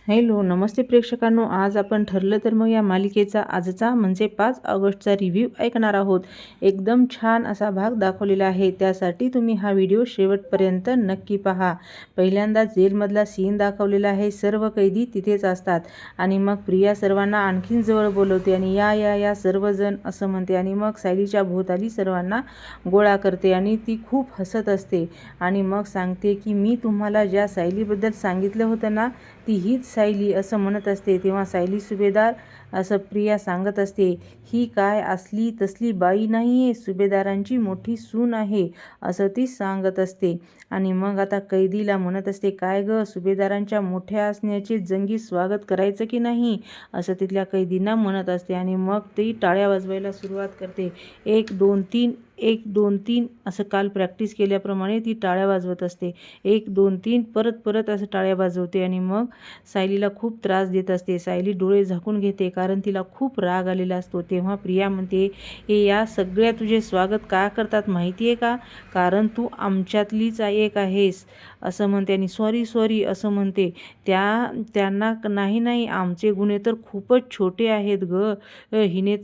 Hello, नमस्ते प्रेक्षकांनो. आज आपण ठरलं तर मग या मालिकेचा आजचा म्हणजे 5 ऑगस्टचा रिव्ह्यू ऐकणार आहोत. एकदम छान असा भाग दाखवलेला आहे. त्यासाठी तुम्ही हा व्हिडिओ शेवटपर्यंत नक्की पहा. पहिल्यांदा जेलमधला सीन दाखवलेला आहे. सर्व कैदी तिथेच असतात आणि मग प्रिया सर्वांना आणखीन जवळ बोलवते आणि या या या सर्वजण असं म्हणते आणि मग सायलीच्या भोवताली सर्वांना गोळा करते आणि ती खूप हसत असते आणि मग सांगते की मी तुम्हाला ज्या सायलीबद्दल सांगितलं होतं ना, ती हीच सायली असं म्हणत असते. तेव्हा सायली सुभेदार असं प्रिया सांगत असते, ही काय असली तसली बाई नाही आहे, सुभेदारांची मोठी सून आहे असं ती सांगत असते. आणि मग आता कैदीला म्हणत असते, काय गं, सुभेदारांच्या मोठ्या असण्याचे जंगी स्वागत करायचं की नाही असं तिथल्या कैदींना म्हणत असते. आणि मग ती टाळ्या वाजवायला सुरुवात करते. 1 2 3 1 2 3 असं काल प्रॅक्टिस केल्याप्रमाणे ती टाळ्या वाजवत असते. 1 2 3 परत परत असं टाळ्या वाजवते आणि मग सायलीला खूप त्रास देत असते. सायली डोळे झाकून घेते कारण तिला खूप राग आलेला असतो. तेव्हा प्रिया म्हणते, या सगळ्या तुझे स्वागत का करतात माहिती आहे का? कारण तू आमच्यातलीच एक आहेस असं म्हणते आणि सॉरी सॉरी असं म्हणते. त्यांना नाही नाही, आमचे गुन्हे तर खूपच छोटे आहेत ग. हिने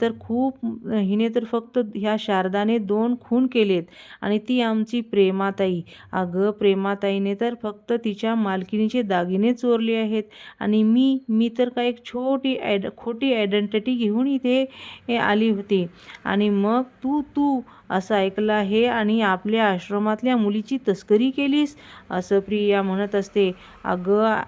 तर फक्त ह्या शारदाने 2 खून केलेत आणि ती आमची प्रेमाताई. अगं, प्रेमाताईने तर फक्त तिच्या मालकिनीचे दागिने चोरले आहेत आणि मी तर काय एक खोटी आयडेंटिटी घेऊन इथे आली होती. आणि मग तू तू असं ऐकलं आहे आणि आपल्या आश्रमातल्या मुलीची तस्करी केलीस असं प्रिया म्हणत असते. अगं,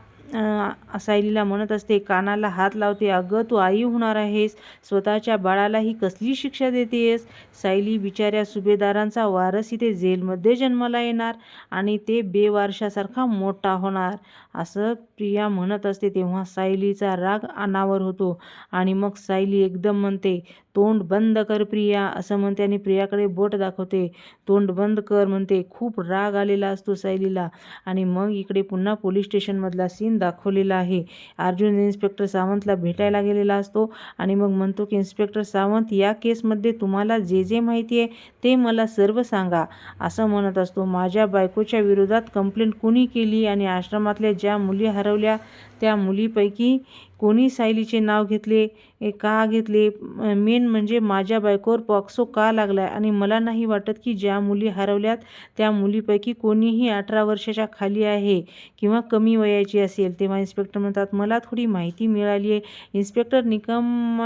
सायलीला म्हणत असते, कानाला हात लावते. अगं, तू आई होणार आहेस, स्वतःच्या बाळाला ही कसली शिक्षा देतेस? सायली बिचाऱ्या सुभेदारांचा वारस इथे जेलमध्ये जन्माला येणार आणि ते बेवारशासारखा मोठा होणार असं प्रिया म्हणत असते. तेव्हा सायलीचा राग अनावर होतो आणि मग सायली एकदम म्हणते, तोंड बंद कर प्रिया असं म्हणते आणि प्रियाकडे बोट दाखवते. तोंड बंद कर म्हणते. खूप राग आलेला असतो सायलीला. आणि मग इकडे पुन्हा पोलीस स्टेशनमधला सीन दाखवलेला आहे. अर्जुन इन्स्पेक्टर सावंतला भेटायला गेलेला असतो आणि मग म्हणतो की इन्स्पेक्टर सावंत, या केसमध्ये तुम्हाला जे जे माहिती आहे ते मला सर्व सांगा असं म्हणत असतो. माझ्या बायकोच्या विरोधात कंप्लेंट कोणी केली आणि आश्रमातल्या ज्या मुली हरवल्या त्या मुलीपैकी कोणी सायलीचे नाव घेतले, का घेतले? मेन म्हणजे माझ्या बायकोवर पॉक्सो का लागलाय आणि मला नाही वाटत की ज्या मुली हरवल्यात त्या मुलीपैकी कोणीही 18 वर्षाच्या खाली आहे किंवा कमी वयाची असेल. तेव्हा इन्स्पेक्टर म्हणतात, मला थोडी माहिती मिळाली आहे. इन्स्पेक्टर निकम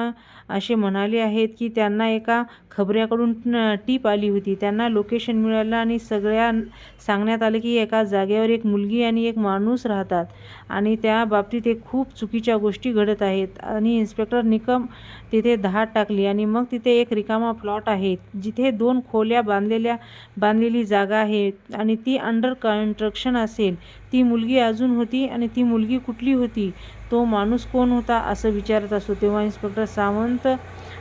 असे म्हणाले आहेत की त्यांना एका खबऱ्याकडून टीप आली होती. त्यांना लोकेशन मिळालं आणि सगळ्या सांगण्यात आलं की एका जागेवर एक मुलगी आणि एक माणूस राहतात आणि त्या बाबतीत एक खूप चुकीच्या गोष्टी घडत आहेत. आणि इन्स्पेक्टर निकम तिथे धाड टाकली आणि मग तिथे एक रिकामा प्लॉट आहे जिथे 2 खोल्या बांधलेली जागा आहे आणि ती अंडर कन्स्ट्रक्शन असेल. ती मुलगी अजून होती आणि ती मुलगी कुठली होती, तो माणूस कोण होता असं विचारत असतो. तेव्हा इन्स्पेक्टर सावंत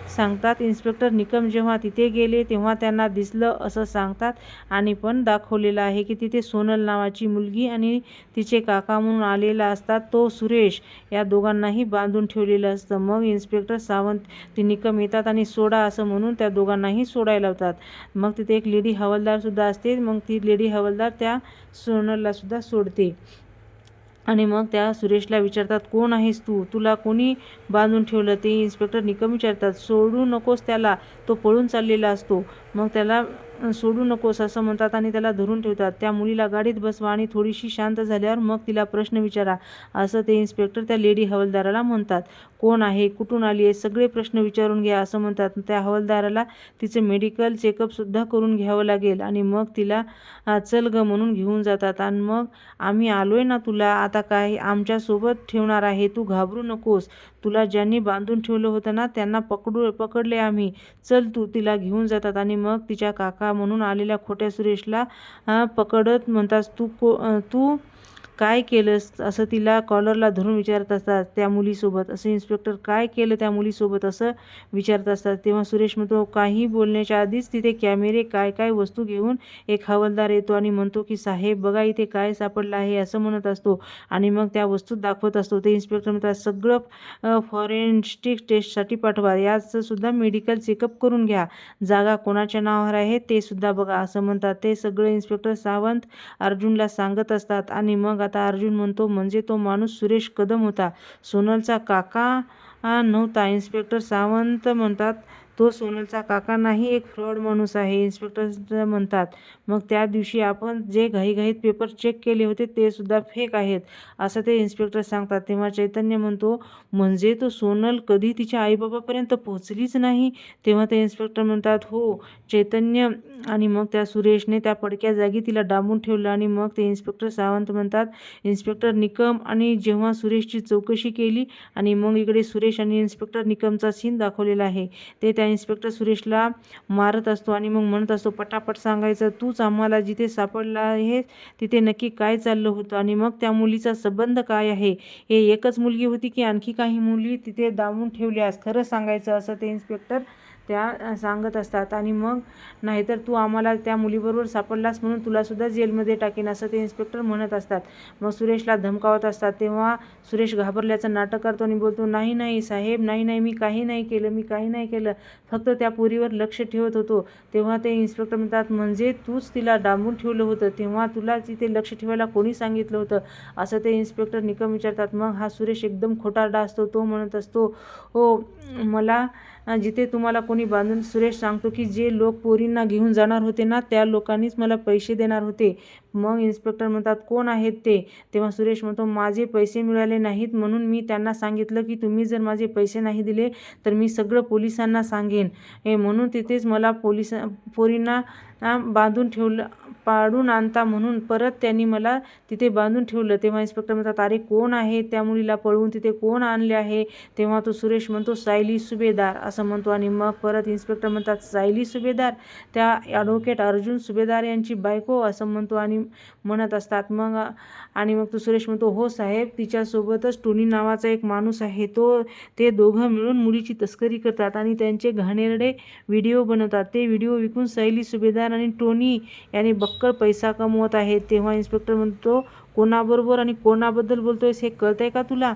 सांगतात, इन्स्पेक्टर निकम जेव्हा तिथे गेले तेव्हा त्यांना दिसलं असं सांगतात आणि पण दाखवलेलं आहे की तिथे सोनल नावाची मुलगी आणि तिचे काका म्हणून आलेला असतात तो सुरेश, या दोघांनाही बांधून ठेवलेलं असतं. मग इन्स्पेक्टर सावंत ते निकम येतात आणि सोडा असं म्हणून त्या दोघांनाही सोडायला लावतात. मग तिथे एक लेडी हवालदारसुद्धा असते. मग ती लेडी हवालदार त्या सोनललासुद्धा सोडते आणि मग त्या सुरेशला विचारतात, कोण आहेस तू, तुला कोणी बांधून ठेवलं? ते इन्स्पेक्टर निकम विचारतात. सोडू नकोस त्याला, तो पळून चाललेला असतो. मग त्याला सोडू नकोस असं म्हणतात आणि त्याला धरून ठेवतात. त्या मुलीला गाडीत बसवा आणि थोडीशी शांत झाल्यावर मग तिला प्रश्न विचारा असं ते इन्स्पेक्टर त्या लेडी हवालदाराला म्हणतात. कोण आहे, कुठून आली आहे, सगळे प्रश्न विचारून घ्या असं म्हणतात. त्या हवालदाराला तिचं मेडिकल चेकअपसुद्धा करून घ्यावं लागेल आणि मग तिला चल ग म्हणून घेऊन जातात. आणि मग आम्ही आलोय ना, तुला आता काय आमच्यासोबत ठेवणार आहे, तू घाबरू नकोस, तुला ज्यांनी बांधून ठेवलं होतं ना त्यांना पकडले आम्ही, चल तू. तिला घेऊन जातात आणि मग तिच्या काका म्हणून आलेल्या खोट्या सुरेशला पकडत म्हणतात, तू काय केलंस असं तिला कॉलरला धरून विचारत असतात त्या मुलीसोबत. असं इन्स्पेक्टर काय केलं त्या मुलीसोबत असं विचारत असतात. तेव्हा सुरेश म्हणतो, काही बोलण्याच्या आधीच तिथे कॅमेरे काय काय वस्तू घेऊन एक हवालदार येतो आणि म्हणतो की साहेब बघा इथे काय सापडलं आहे असं म्हणत असतो आणि मग त्या वस्तू दाखवत असतो. ते इन्स्पेक्टर म्हणतात, सगळं फॉरेन्सिक टेस्टसाठी पाठवा, याचं सुद्धा मेडिकल चेकअप करून घ्या, जागा कोणाच्या नावावर आहे ते सुद्धा बघा असं म्हणतात. ते सगळं इन्स्पेक्टर सावंत अर्जुनला सांगत असतात आणि मग आता अर्जुन म्हणतो, म्हणजे तो माणूस सुरेश कदम होता, सोनलचा काका नव्हता. इन्स्पेक्टर सावंत म्हणतात, तो सोनलचा काका नाही, एक फ्रॉड माणूस आहे. इन्स्पेक्टर म्हणतात, मग त्या दिवशी आपण जे घाईघाईत पेपर चेक केले होते ते सुद्धा फेक आहेत, असं ते इन्स्पेक्टर सांगतात. तेव्हा चैतन्य म्हणतो, म्हणजे तो सोनल कधी तिच्या आईबाबापर्यंत पोहोचलीच नाही? तेव्हा ते इन्स्पेक्टर म्हणतात, हो चैतन्य. आणि मग त्या सुरेशने त्या पडक्या जागी तिला डांबून ठेवलं. आणि मग ते इन्स्पेक्टर सावंत म्हणतात, इन्स्पेक्टर निकम आणि जेव्हा सुरेशची चौकशी केली, आणि मग इकडे सुरेश आणि इन्स्पेक्टर निकमचा सीन दाखवलेला आहे. ते त्या इन्स्पेक्टर सुरेशला मारत असतो आणि मग म्हणत असतो, पटापट सांगायचं, तूच आम्हाला जिथे सापडला आहे तिथे नक्की काय चाललं होतं, आणि मग त्या मुलीचा संबंध काय आहे, हे एकच मुलगी होती की आणखी काही मुली तिथे डांबून ठेवल्यास, खरं सांगायचं, असं ते इन्स्पेक्टर त्या सांगत असतात. आणि मग नाहीतर तू आम्हाला त्या मुलीबरोबर सापडलास म्हणून तुलासुद्धा जेलमध्ये टाकेन, असं ते इन्स्पेक्टर म्हणत असतात. मग सुरेशला धमकावत असतात. तेव्हा सुरेश घाबरल्याचं नाटक करतो आणि बोलतो, नाही नाही साहेब, नाही, मी काही नाही केलं, फक्त त्या पोरीवर लक्ष ठेवत होतो. तेव्हा ते इन्स्पेक्टर म्हणतात, म्हणजे तूच तिला डांबून ठेवलं होतं, तेव्हा तुला तिथे लक्ष ठेवायला कोणी सांगितलं होतं, असं ते इन्स्पेक्टर निकम विचारतात. मग हा सुरेश एकदम खोटारडा असतो. तो म्हणत असतो, हो मला जिथे तुम्हाला कोणी बांधून, सुरेश सांगतो की जे लोक पोरींना घेऊन जाणार होते ना, त्या लोकांनीच मला पैसे देणार होते. मग इन्स्पेक्टर म्हणतात, कोण आहेत ते? तेव्हा सुरेश म्हणतो, माझे पैसे मिळाले नाहीत म्हणून मी त्यांना सांगितलं की तुम्ही जर माझे पैसे नाही दिले तर मी सगळं पोलिसांना सांगेन, म्हणून तिथेच मला पोरींना बांधून ठेवलं, पाडून आणता म्हणून परत त्यांनी मला तिथे बांधून ठेवलं. तेव्हा इन्स्पेक्टर म्हणतात, अरे कोण आहे त्या मुलीला पळवून तिथे कोण आणले आहे? तेव्हा तो सुरेश म्हणतो, सायली सुभेदार, असं म्हणतो. आणि मग परत इन्स्पेक्टर म्हणतात, सायली सुभेदार, त्या ॲडव्होकेट अर्जुन सुभेदार यांची बायको, असं म्हणतो आणि म्हणत असतात. मग तो सुरेश म्हणतो, हो साहेब, तिच्यासोबतच टोनी नावाचा एक माणूस आहे, ते दोघं मिळून मुलीची तस्करी करतात आणि त्यांचे घाणेरडे व्हिडिओ बनवतात. ते व्हिडिओ विकून सायली सुभेदार आणि टोनी याने बक्कळ पैसा कमवत आहेत. तेव्हा इन्स्पेक्टर म्हणतो, कोणाबरोबर आणि कोणाबद्दल बोलतोयस, हे कळतंय का तुला?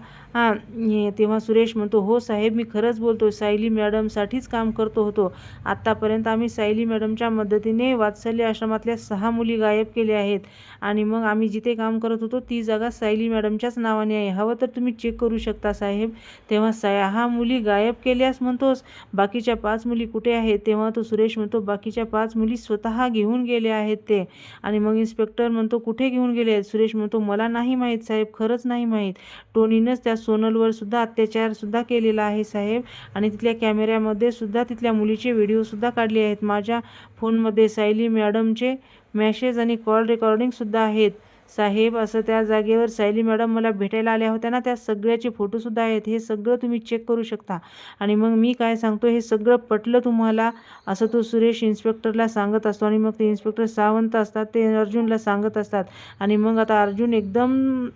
तेव्हा सुरेश म्हणतो, हो साहेब, मी खरंच बोलतोय, सायली मॅडमसाठीच काम करतो होतो. आत्तापर्यंत आम्ही सायली मॅडमच्या मदतीने वात्सल्य आश्रमातल्या 6 मुली गायब केल्या आहेत, आणि मग आम्ही जिथे काम करत होतो ती जागा सायली मॅडमच्याच नावाने आहे, हवं तर तुम्ही चेक करू शकता साहेब. तेव्हा 6 मुली गायब केल्यास म्हणतोस, बाकीच्या 5 मुली कुठे आहेत? तेव्हा तो सुरेश म्हणतो, बाकीच्या 5 मुली स्वतः घेऊन गेले आहेत ते. आणि मग इन्स्पेक्टर म्हणतो, कुठे घेऊन गेले आहेत? सुरेश म्हणतो, मला नाही माहीत साहेब, खरंच नाही माहीत. टोनीनंच त्या सोनलवर सुद्धा अत्याचार सुद्धा केलेला आहे साहेब, आणि तिथल्या कॅमेऱ्यामध्ये सुद्धा तिथल्या मुलीचे व्हिडिओ सुद्धा काढले आहेत. माझ्या फोनमध्ये सायली मॅडमचे मॅसेज आणि कॉल रेकॉर्डिंग सुद्धा आहेत साहेब, असं. त्या जागेवर सायली मॅडम मला भेटायला आल्या होत्या ना, त्या सगळ्याचे फोटोसुद्धा आहेत, हे सगळं तुम्ही चेक करू शकता. आणि मग मी काय सांगतो हे सगळं पटलं तुम्हाला, असं तो सुरेश इन्स्पेक्टरला सांगत असतो. आणि मग ते इन्स्पेक्टर सावंत असतात, ते अर्जुनला सांगत असतात. आणि मग आता अर्जुन एकदम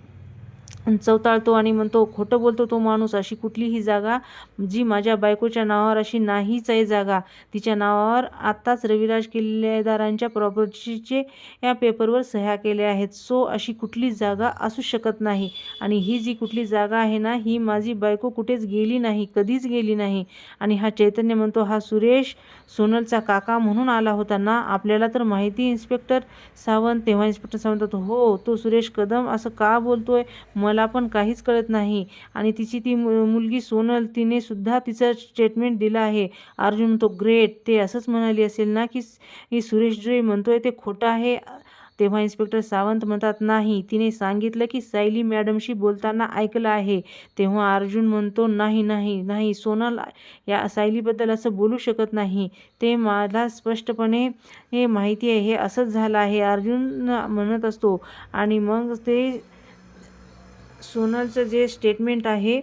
चवताळतो आणि म्हणतो, खोटं बोलतो तो माणूस, अशी कुठलीही जागा जी माझ्या बायकोच्या नावावर अशी नाहीच आहे जागा. तिच्या नावावर आत्ताच रविराज किल्लेदारांच्या प्रॉपर्टीचे या पेपरवर सह्या केल्या आहेत, सो अशी कुठली जागा असू शकत नाही. आणि ही जी कुठली जागा आहे ना, ही माझी बायको कुठेच गेली नाही, कधीच गेली नाही. आणि हा चैतन्य म्हणतो, हा सुरेश सोनलचा काका म्हणून आला होता ना, आपल्याला तर माहिती इन्स्पेक्टर सावंत. तेव्हा इन्स्पेक्टर सावंत, हो तो सुरेश कदम, असं का बोलतोय, मला पण काहीच कळत नाही. आणि तिची ती मुलगी सोनल, तिने सुद्धा तिचं स्टेटमेंट दिलं आहे. अर्जुन म्हणतो, ग्रेट, ते असंच म्हणाली असेल ना की सुरेश जे म्हणतोय ते खोटं आहे? तेव्हा इन्स्पेक्टर सावंत म्हणतात, नाही, तिने सांगितलं की सायली मॅडमशी बोलताना ऐकलं आहे. तेव्हा अर्जुन म्हणतो, नाही, सोनल या सायलीबद्दल असं बोलू शकत नाही, ते मला स्पष्टपणे हे माहिती आहे, हे असंच झालं आहे, अर्जुन म्हणत असतो. आणि मग ते सोनलचं जे स्टेटमेंट आहे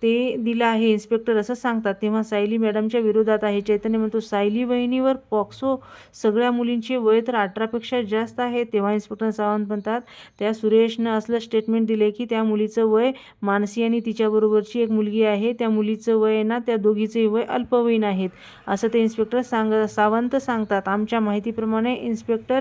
ते दिलं आहे, इन्स्पेक्टर असं सांगतात. तेव्हा सायली मॅडमच्या विरोधात आहे. चैतन्य म्हणतो, सायली वहिनीवर पॉक्सो, सगळ्या मुलींचे वय तर 18पेक्षा जास्त आहे. तेव्हा इन्स्पेक्टर सावंत म्हणतात, त्या सुरेशनं असलं स्टेटमेंट दिले की त्या मुलीचं वय, मानसी आणि तिच्याबरोबरची एक मुलगी आहे, त्या मुलीचं वय ना, त्या दोघीचंही वय अल्पवयीन आहेत, असं ते इन्स्पेक्टर सावंत सांगतात. आमच्या माहितीप्रमाणे इन्स्पेक्टर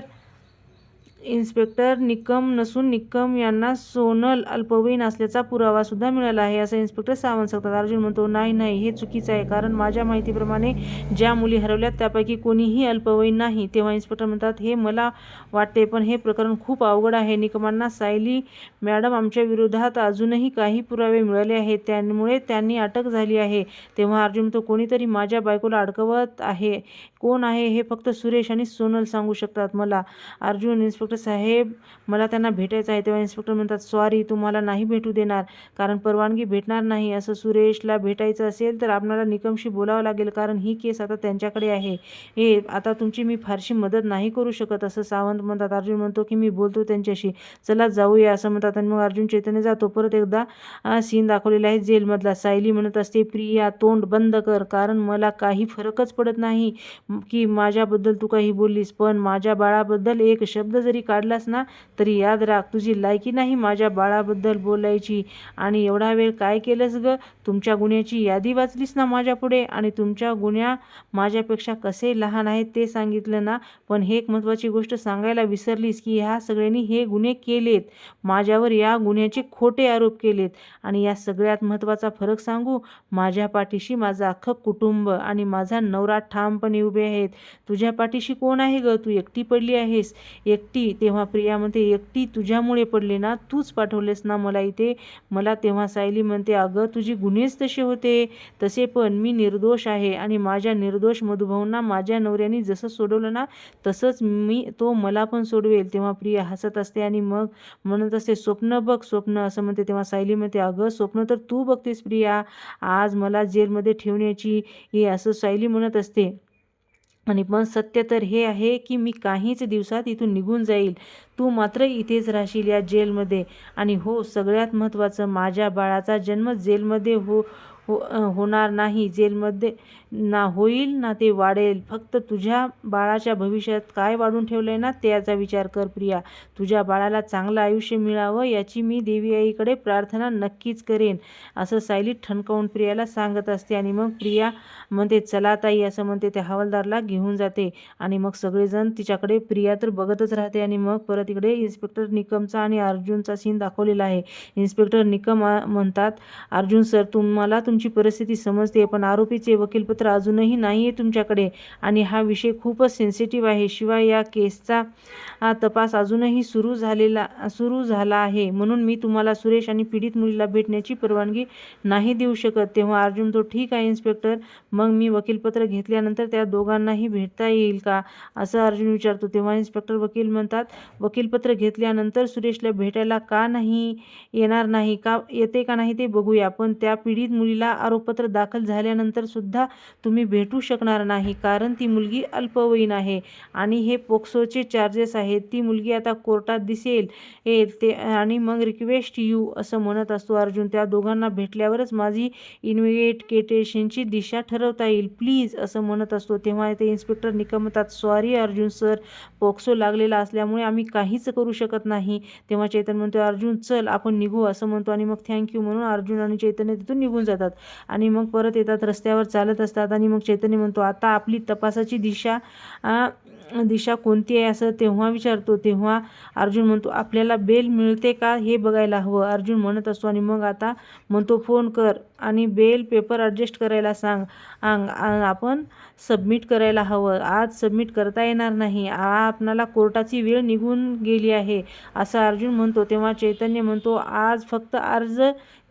इन्स्पेक्टर निकम नसून निकम यांना सोनल अल्पवयीन असल्याचा पुरावा सुद्धा मिळाला आहे, असं इन्स्पेक्टर सावंत सांगतात. अर्जुन म्हणतो, नाही नाही, हे चुकीचं आहे, कारण माझ्या माहितीप्रमाणे ज्या मुली हरवल्यात त्यापैकी कोणीही अल्पवयीन नाही. तेव्हा इन्स्पेक्टर म्हणतात, हे मला वाटते, पण हे प्रकरण खूप अवघड आहे. निकमांना सायली मॅडम आमच्या विरोधात अजूनही काही पुरावे मिळाले आहेत, त्यामुळे त्यांनी अटक झाली आहे. तेव्हा अर्जुन म्हणतो, कोणीतरी माझ्या बायकोला अडकवत आहे. कोण आहे हे फक्त सुरेश आणि सोनल सांगू शकतात मला. अर्जुन, इन्स्पेक्टर साहेब, मला त्यांना भेटायचं आहे. तेव्हा इन्स्पेक्टर म्हणतात, सॉरी, तुम्हाला नाही भेटू देणार, कारण परवानगी भेटणार नाही. असं सुरेशला भेटायचं असेल तर आपल्याला निकमशी बोलावं लागेल, कारण ही केस आता त्यांच्याकडे आहे. हे आता तुमची मी फारशी मदत नाही करू शकत, असं सावंत म्हणतात. अर्जुन म्हणतो की मी बोलतो त्यांच्याशी, चला जाऊया, असं म्हणतात. आणि मग अर्जुन चैतन्य जातो. परत एकदा सीन दाखवलेला आहे जेलमधला. सायली म्हणत असते, प्रिया तोंड बंद कर, कारण मला काही फरकच पडत नाही की माझ्याबद्दल तू काही बोललीस, पण माझ्या बाळाबद्दल एक शब्द जरी काढलास ना तरी याद राख, तुझी लायकी नाही माझ्या बाळाबद्दल बोलायची. आणि एवढा वेळ काय केलंस ग? तुमच्या गुन्ह्याची यादी वाचलीस ना माझ्यापुढे, आणि तुमच्या गुन्ह्या माझ्यापेक्षा कसे लहान आहेत ते सांगितलं ना, पण हे एक महत्त्वाची गोष्ट सांगायला विसरलीस की ह्या सगळ्यांनी हे गुन्हे केलेत, माझ्यावर या गुन्ह्याचे खोटे आरोप केलेत. आणि या सगळ्यात महत्त्वाचा फरक सांगू, माझ्या पाठीशी माझं अख्खं कुटुंब आणि माझा नवरा ठामपणे उभे आहेत. तुझ्या पाठीशी कोण आहे ग? तू एकटी पडली आहेस. एकटी? तेव्हा प्रिया म्हणते, एकटी तुझ्यामुळे पडले ना, तूच पाठवलेस ना मला इथे. मला तेव्हा सायली म्हणते, अगं तुझे गुन्हेच तसे होते, तसे पण मी निर्दोष आहे, आणि माझ्या निर्दोष मधुभाऊंना माझ्या नवऱ्याने जसं सोडवलं ना तसंच तो मला पण सोडवेल. तेव्हा प्रिया हसत असते आणि मग म्हणत असते, स्वप्न बघ स्वप्न, असं म्हणते. तेव्हा सायली म्हणते, अगं स्वप्न तर तू बघतेस प्रिया, आज मला जेलमध्ये ठेवण्याची, हे असं सायली म्हणत असते. आणि पण सत्य तर हे आहे की मी काहीच दिवसात इथून निघून जाईल, तू मात्र इथेच राहशील या जेलमध्ये. आणि हो, सगळ्यात महत्त्वाचं, माझ्या बाळाचा जन्म जेलमध्ये होणार नाही, जेलमध्ये ना होईल ना ते वाढेल. फक्त तुझ्या बाळाच्या भविष्यात काय वाढून ठेवलं आहे ना त्याचा विचार कर प्रिया. तुझ्या बाळाला चांगलं आयुष्य मिळावं याची मी देवी आईकडे प्रार्थना नक्कीच करेन, असं सायली ठणकावून प्रियाला सांगत असते. आणि मग प्रिया म्हणते, चला ताई, असं म्हणते. त्या हवालदारला घेऊन जाते आणि मग सगळेजण तिच्याकडे, प्रिया तर बघतच राहते. आणि मग परत इकडे इन्स्पेक्टर निकमचा आणि अर्जुनचा सीन दाखवलेला आहे. इन्स्पेक्टर निकम म्हणतात, अर्जुन सर, तुम्हाला तुमची परिस्थिती समजते, पण आरोपीचे वकीलपत्र अजूनही नाही आहे तुमच्याकडे, आणि हा विषय खूपच सेन्सिटिव्ह आहे. शिवाय या केसचा तपास अजूनही सुरू झाला आहे, म्हणून मी तुम्हाला सुरेश आणि पीडित मुलीला भेटण्याची परवानगी नाही देऊ शकत. तेव्हा अर्जुन तो, ठीक आहे इन्स्पेक्टर, मग मी वकीलपत्र घेतल्यानंतर त्या दोघांनाही भेटता येईल का, असं अर्जुन विचारतो. तेव्हा इन्स्पेक्टर वकील म्हणतात, वकीलपत्र घेतल्यानंतर सुरेशला भेटायला का नाही येणार नाही, का येते का नाही ते बघूया, पण त्या पीडित मुलीला आरोपपत्र दाखल झाल्यानंतर सुद्धा तुम्ही भेटू शकणार नाही, कारण ती मुलगी अल्पवयीन आहे आणि हे पोक्सोचे चार्जेस आहेत. ती मुलगी आता कोर्टात दिसेल ते, आणि मग रिक्वेस्ट यू, असं म्हणत असतो अर्जुन. त्या दोघांना भेटल्यावरच माझी इन्व्हेस्टिगेशनची दिशा ठरवता येईल, प्लीज, असं म्हणत असतो. तेव्हा ते इन्स्पेक्टर निकम म्हणतात, सॉरी अर्जुन सर, पोक्सो लागलेला असल्यामुळे आम्ही काहीच करू शकत नाही. तेव्हा चैतन्य म्हणतो, अर्जुन चल आपण निघू, असं म्हणतो. आणि मग थँक्यू म्हणून अर्जुन आणि चैतन्य तिथून निघून जातात. आणि मग परत येतात, रस्त्यावर चालत असतात. आणि मग चैतन्य म्हणतो, आता आपली तपासाची दिशा कोणती आहे, असं तेव्हा विचारतो. तेव्हा अर्जुन म्हणतो, आपल्याला बेल मिळते का हे बघायला हवं, अर्जुन म्हणत असतो. आणि मग आता म्हणतो, फोन कर आणि बेल पेपर ॲडजस्ट करायला सांग, आपण सबमिट करायला हवं, आज सबमिट करता येणार नाही, आपणाला कोर्टाची वेळ निघून गेली आहे, असं अर्जुन म्हणतो. तेव्हा चैतन्य म्हणतो, आज फक्त अर्ज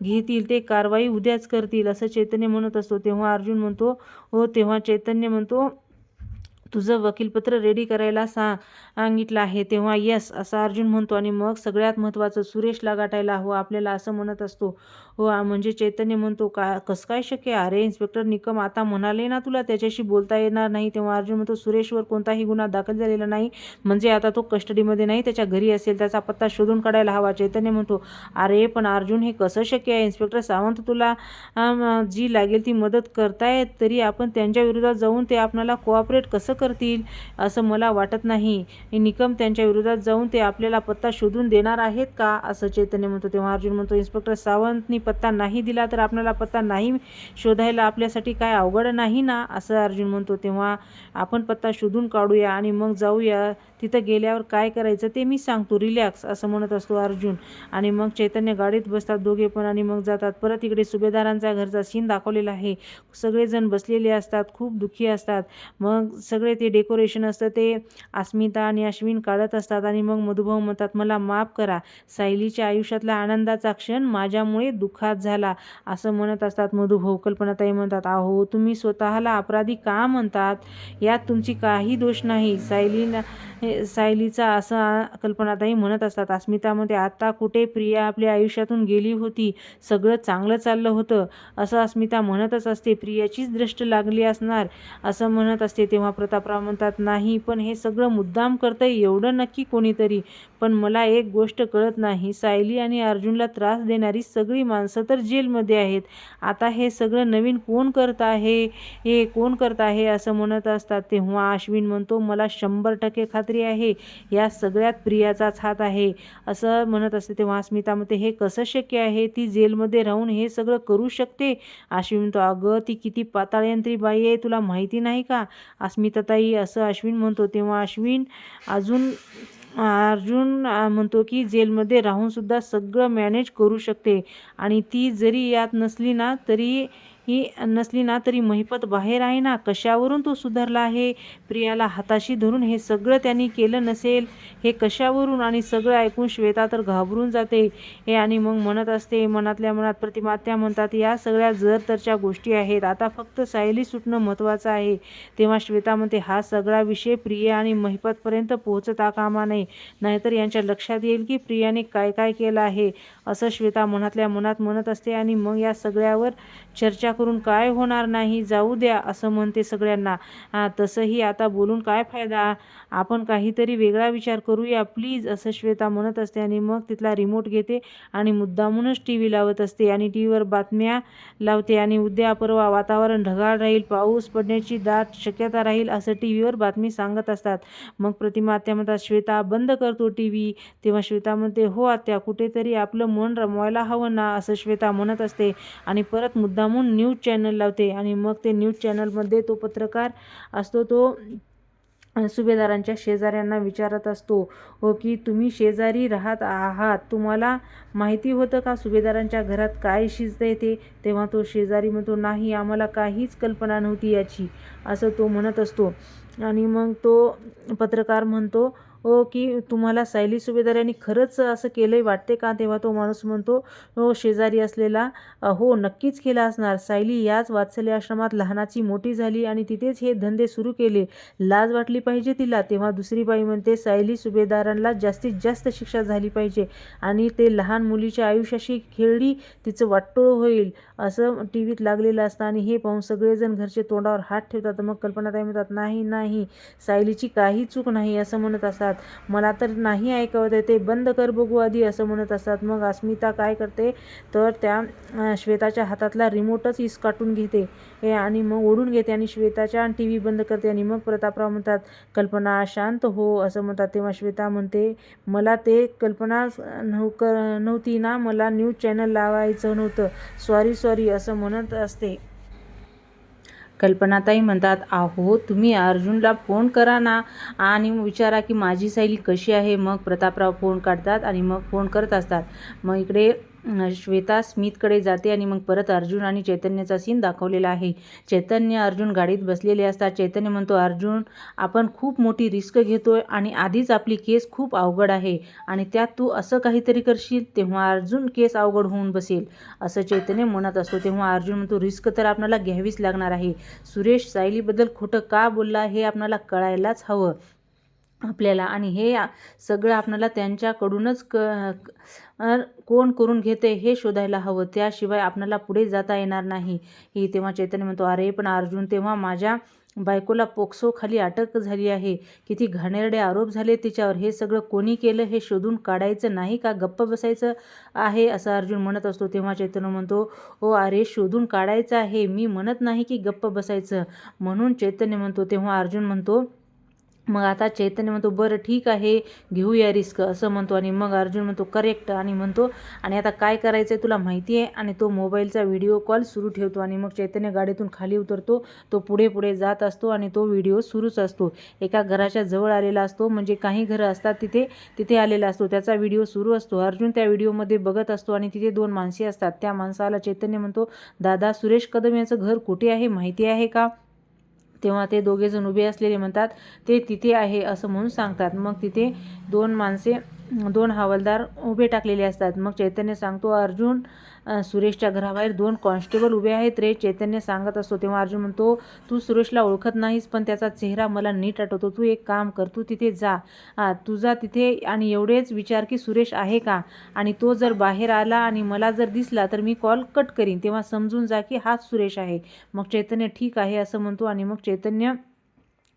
घेतील, ते कारवाई उद्याच करतील, असं चैतन्य म्हणत असतो. तेव्हा अर्जुन म्हणतो, हो. तेव्हा चैतन्य म्हणतो, तुझं वकीलपत्र रेडी करायला सांगितलं आहे. तेव्हा यस, असं अर्जुन म्हणतो. आणि मग सगळ्यात महत्त्वाचं, सुरेशला गाठायला हवं आपल्याला, असं म्हणत असतो. हो, म्हणजे चैतन्य म्हणतो, कसं काय शक्य? अरे इन्स्पेक्टर निकम आता म्हणाले ना तुला त्याच्याशी बोलता येणार नाही. तेव्हा अर्जुन म्हणतो, सुरेशवर कोणताही गुन्हा दाखल झालेला नाही, म्हणजे आता तो कस्टडीमध्ये नाही, त्याच्या घरी असेल, त्याचा पत्ता शोधून काढायला हवा. चैतन्य म्हणतो, अरे पण अर्जुन हे कसं शक्य आहे? इन्स्पेक्टर सावंत तुला जी लागेल ती मदत करतायत, तरी आपण त्यांच्या विरोधात जाऊन ते आपल्याला कोऑपरेट कसं करतील असं मला वाटत नाही. निकम त्यांच्या विरोधात जाऊन ते आपल्याला पत्ता शोधून देणार आहेत का, असं चैतन्य म्हणतो. तेव्हा अर्जुन म्हणतो, इन्स्पेक्टर सावंतनी पत्ता नाही दिला तर आपल्याला पत्ता नाही शोधायला आपल्यासाठी काय अवघड नाही ना, असं अर्जुन म्हणतो. तेव्हा आपण पत्ता शोधून काढूया आणि मग जाऊया. तिथं गेल्यावर काय करायचं ते मी सांगतो, रिलॅक्स, असं म्हणत असतो अर्जुन. आणि मग चैतन्य गाडीत बसतात दोघे पण आणि मग जातात. परत इकडे सुभेदारांचा घरचा सीन दाखवलेला आहे. सगळेजण बसलेले असतात, खूप दुःखी असतात. मग सगळे ते डेकोरेशन असतं ते अस्मिता आणि अश्विन काढत असतात. आणि मग मधुभाऊ म्हणतात, मला माफ करा, सायलीच्या आयुष्यातला आनंदाचा क्षण माझ्यामुळे दुःखात झाला, असं म्हणत असतात मधुभाऊ. कल्पनाताई म्हणतात, अहो तुम्ही स्वतःला अपराधी का म्हणतात, यात तुमची काही दोष नाही, सायलीचा, असं कल्पनाताई म्हणत असतात. अस्मितामध्ये आता कुठे प्रिया आपल्या आयुष्यातून गेली होती, सगळं चांगलं चाललं होतं, असं अस्मिता म्हणतच असते. प्रियाचीच दृष्ट लागली असणार, असं म्हणत असते. तेव्हा प्रतापराव म्हणतात, नाही पण हे सगळं मुद्दाम करतंय एवढं नक्की कोणीतरी. पण मला एक गोष्ट कळत नाही, सायली आणि अर्जुनला त्रास देणारी सगळी माणसं तर जेलमध्ये आहेत, आता हे सगळं नवीन कोण करत आहे, हे कोण करत आहे, असं म्हणत असतात. तेव्हा अश्विन म्हणतो, मला 100% खात्री आहे या सगळ्यात प्रियाचाच हात आहे, असं म्हणत असते. तेव्हा अस्मिता म्हणते, हे कसं शक्य आहे, ती जेलमध्ये राहून हे सगळं करू शकते. अश्विन म्हणतो, अगं ती किती पाताळयंत्री बाई आहे, तुला माहिती नाही का अस्मिताताई, असं अश्विन म्हणतो. तेव्हा अर्जुन म्हणतो की जेलमध्ये राहून सुद्धा सगळं मॅनेज करू शकते आणि ती जरी यात नसली ना तरी महिपत बाहेर आहे ना, कशावरून तो सुधारला आहे, प्रियाला हाताशी धरून हे सगळं त्यांनी केलं नसेल, हे कशावरून. आणि सगळं ऐकून श्वेता तर घाबरून जाते हे आणि मग म्हणत असते मनातल्या मनात, प्रतिमात्या म्हणतात, या सगळ्या जरतरच्या गोष्टी आहेत, आता फक्त सायली सुटणं महत्त्वाचं आहे. तेव्हा श्वेता म्हणते, हा सगळा विषय प्रिया आणि महिपतपर्यंत पोहोचता कामा नये, नाहीतर यांच्या लक्षात येईल की प्रियाने काय काय केलं आहे, असं श्वेता मनातल्या मनात म्हणत असते. आणि मग या सगळ्यावर चर्चा करून काय होणार नाही, जाऊ द्या, असं म्हणते सगळ्यांना. तसंही आता बोलून काय फायदा, आपण काहीतरी वेगळा विचार करूया प्लीज, असं श्वेता म्हणत असते. आणि मग तिथला रिमोट घेते आणि मुद्दामूनच TV लावत असते आणि TV वर बातम्या लावते. आणि उद्या परवा वातावरण ढगाळ राहील, पाऊस पडण्याची दाट शक्यता राहील, असं TV वर बातमी सांगत असतात. मग प्रतिमा आत्या म्हणतात, श्वेता बंद करतो TV. तेव्हा श्वेता म्हणते, हो आत्या, कुठेतरी आपलं मन रमवायला हवं ना, असं श्वेता म्हणत असते. आणि परत मुद्दामून न्यूज चॅनल लावते. आणि मग ते न्यूज चॅनलमध्ये तो पत्रकार असतो, तो सुभेदारांच्या शेजाऱ्यांना विचारत असतो, हो की तुम्ही शेजारी राहत आहात, तुम्हाला माहिती होतं का सुभेदारांच्या घरात काय शिजतंय ते. तेव्हा तो शेजारी म्हणतो, नाही, आम्हाला काहीच कल्पना नव्हती याची, असं तो म्हणत असतो. आणि मग तो पत्रकार म्हणतो, हो की तुम्हाला सायली सुभेदार यांनी खरंच असं केलंय वाटते का. तेव्हा तो माणूस म्हणतो, हो शेजारी असलेला, हो नक्कीच केला असणार, सायली याच वात्सल्य आश्रमात लहानाची मोठी झाली आणि तिथेच हे धंदे सुरू केले, लाज वाटली पाहिजे तिला. तेव्हा दुसरी बाई म्हणते, सायली सुभेदारांना जास्तीत जास्त शिक्षा झाली पाहिजे आणि ते लहान मुलीच्या आयुष्याशी खेळली, तिचं वाटोळं होईल, असं TVत लागलेलं असतं. आणि हे पाहून सगळेजण घरचे तोंडावर हात ठेवतात. मग कल्पनाताई म्हणतात, नाही नाही, सायलीची काही चूक नाही, असं म्हणत असतात. मला तर नाही ऐकवत आहे, ते बंद कर बघू आधी, असं म्हणत असतात. मग अस्मिता काय करते तर त्या श्वेताच्या हातातला रिमोटच इसकाटून घेते आणि मग ओढून घेते आणि श्वेताच्या TV बंद करते. आणि मग प्रतापराव म्हणतात, कल्पना शांत हो, असं म्हणतात. तेव्हा श्वेता म्हणते, मला ते कल्पना नव्हती ना, मला न्यूज चॅनल लावायचं नव्हतं, सॉरी, असं म्हणत असते. कल्पनाताई म्हणतात, अहो तुम्ही अर्जुनला फोन करा ना आणि विचारा की माझी सायली कशी आहे. मग प्रतापराव फोन काढतात आणि मग फोन करत असतात. मग इकडे श्वेता स्मितकडे जाते आणि मग परत अर्जुन आणि चैतन्याचा सीन दाखवलेला आहे. चैतन्य अर्जुन गाडीत बसलेले असतात. चैतन्य म्हणतो, अर्जुन आपण खूप मोठी रिस्क घेतोय आणि आधीच आपली केस खूप अवघड आहे आणि त्यात तू असं काहीतरी करशील तेव्हा अर्जुन केस अवघड होऊन बसेल, असं चैतन्य म्हणत असतो. तेव्हा अर्जुन म्हणतो, रिस्क तर आपल्याला घ्यावीच लागणार आहे. सुरेश सायलीबद्दल खोटं का बोलला हे आपल्याला कळायलाच हवं आपल्याला, आणि हे सगळं आपल्याला त्यांच्याकडूनच कोण करून घेते हे शोधायला हवं, त्याशिवाय आपल्याला पुढे जाता येणार नाही. तेव्हा चैतन्य म्हणतो, अरे पण अर्जुन, तेव्हा माझ्या बायकोला पोक्सो खाली अटक झाली आहे, किती घाणेरडे आरोप झाले तिच्यावर, हे सगळं कोणी केलं हे शोधून काढायचं नाही का, गप्प बसायचं आहे असं अर्जुन म्हणत असतो. तेव्हा चैतन्य म्हणतो, ओ अरे शोधून काढायचं आहे, मी म्हणत नाही की गप्प बसायचं म्हणून चैतन्य म्हणतो. तेव्हा अर्जुन म्हणतो, मग आता चैतन्य म्हणतो, बरं ठीक आहे घेऊया रिस्क असं म्हणतो. आणि मग अर्जुन म्हणतो करेक्ट आणि म्हणतो, आणि आता काय करायचं आहे तुला माहिती आहे. आणि तो मोबाईलचा व्हिडिओ कॉल सुरू ठेवतो आणि मग चैतन्य गाडीतून खाली उतरतो. तो पुढे पुढे जात असतो आणि तो व्हिडिओ सुरूच असतो. एका घराच्या जवळ आलेला असतो, म्हणजे काही घरं असतात तिथे आलेला असतो. त्याचा व्हिडिओ सुरू असतो. अर्जुन त्या व्हिडिओमध्ये बघत असतो आणि तिथे 2 माणसे असतात. त्या माणसाला चैतन्य म्हणतो, दादा सुरेश कदम यांचं घर कुठे आहे माहिती आहे का. तेव्हा ते दोघेजण उभे असलेले म्हणतात, ते तिथे आहे असं म्हणून सांगतात. मग तिथे 2 माणसे 2 हवालदार उभे टाकलेले असतात. मग चैतन्य सांगतो, अर्जुन सुरेशच्या घराबाहेर 2 कॉन्स्टेबल उभे आहेत रे, चैतन्य सांगत असतो. तेव्हा अर्जुन म्हणतो, तू सुरेशला ओळखत नाहीस पण त्याचा चेहरा मला नीट आठवतो. तू एक काम कर, तू तिथे जा, तुझा तिथे आणि एवढेच विचार की सुरेश आहे का, आणि तो जर बाहेर आला आणि मला जर दिसला तर मी कॉल कट करीन, तेव्हा समजून जा की हाच सुरेश आहे. मग चैतन्य ठीक आहे असं म्हणतो. आणि मग चैतन्य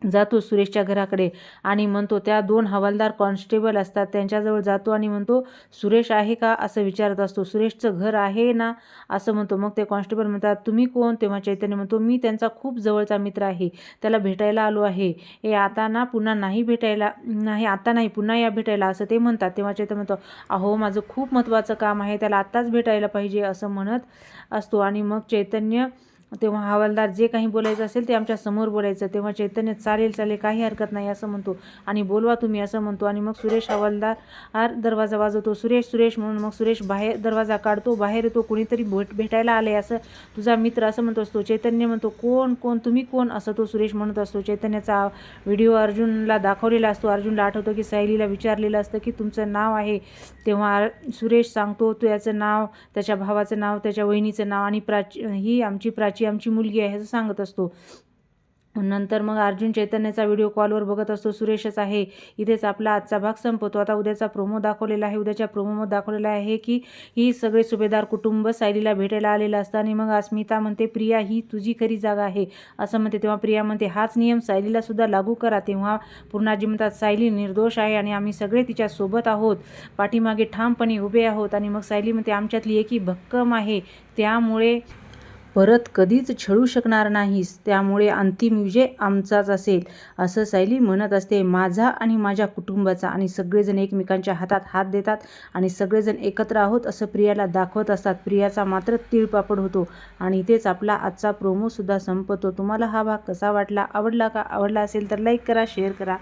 जातो सुरेशच्या घराकडे आणि म्हणतो, त्या 2 हवालदार कॉन्स्टेबल असतात त्यांच्याजवळ जातो आणि म्हणतो, सुरेश आहे का असं विचारत असतो. सुरेशचं घर आहे ना असं म्हणतो. मग ते कॉन्स्टेबल म्हणतात, तुम्ही कोण. तेव्हा चैतन्य म्हणतो, मी त्यांचा खूप जवळचा मित्र आहे, त्याला भेटायला आलो आहे. आता ना पुन्हा नाही भेटायला, नाही आता नाही पुन्हा या भेटायला असं ते म्हणतात. तेव्हा चैतन्य म्हणतो, अहो माझं खूप महत्त्वाचं काम आहे, त्याला आत्ताच भेटायला पाहिजे असं म्हणत असतो. आणि मग चैतन्य, तेव्हा हवालदार, जे काही बोलायचं असेल ते आमच्या समोर बोलायचं. तेव्हा चैतन्य, चालेल काही हरकत नाही असं म्हणतो. आणि बोलवा तुम्ही असं म्हणतो. आणि मग सुरेश हवालदार दरवाजा वाजवतो, सुरेश म्हणून. मग सुरेश बाहेर दरवाजा काढतो, बाहेर येतो. कुणीतरी भेटायला आले असं, तुझा मित्र असं म्हणतो असतो. चैतन्य म्हणतो, कोण तुम्ही कोण असं तो सुरेश म्हणत असतो. चैतन्याचा व्हिडिओ अर्जुनला दाखवलेला असतो. अर्जुनला आठवतं की सायलीला विचारलेलं असतं की तुमचं नाव आहे. तेव्हा सुरेश सांगतो त्याचं नाव, त्याच्या भावाचं नाव, त्याच्या वहिनीचं नाव, आणि ही आमची आमची मुलगी आहे असं सांगत असतो. नंतर मग अर्जुन चैतन्याचा व्हिडिओ कॉलवर बघत असतो, सुरेशच आहे. इथेच आपला आजचा भाग संपतो. आता उद्याचा प्रोमो दाखवलेला आहे. उद्याच्या प्रोमोमध्ये दाखवलेला आहे की ही सगळे सुभेदार कुटुंब सायलीला भेटायला आलेलं असतं. आणि मग अस्मिता म्हणते, प्रिया ही तुझी खरी जागा आहे असं म्हणते. तेव्हा प्रिया म्हणते, हाच नियम सायलीला सुद्धा लागू करा. तेव्हा पूर्णाजी म्हणतात, सायली निर्दोष आहे आणि आम्ही सगळे तिच्या सोबत आहोत, पाठीमागे ठामपणे उभे आहोत. आणि मग सायली म्हणते, आमच्यातली एकी भक्कम आहे, त्यामुळे परत कधीच छळू शकणार नाहीस, त्यामुळे अंतिम विजय आमचाच असेल असं सायली म्हणत असते. माझा आणि माझ्या कुटुंबाचा. आणि सगळेजण एकमेकांच्या हातात हात देतात आणि सगळेजण एकत्र आहोत असं प्रियाला दाखवत असतात. प्रियाचा मात्र तीळपापड होतो. आणि इथेच आपला आजचा प्रोमोसुद्धा संपतो. तुम्हाला हा भाग कसा वाटला, आवडला का? आवडला असेल तर लाईक करा, शेअर करा.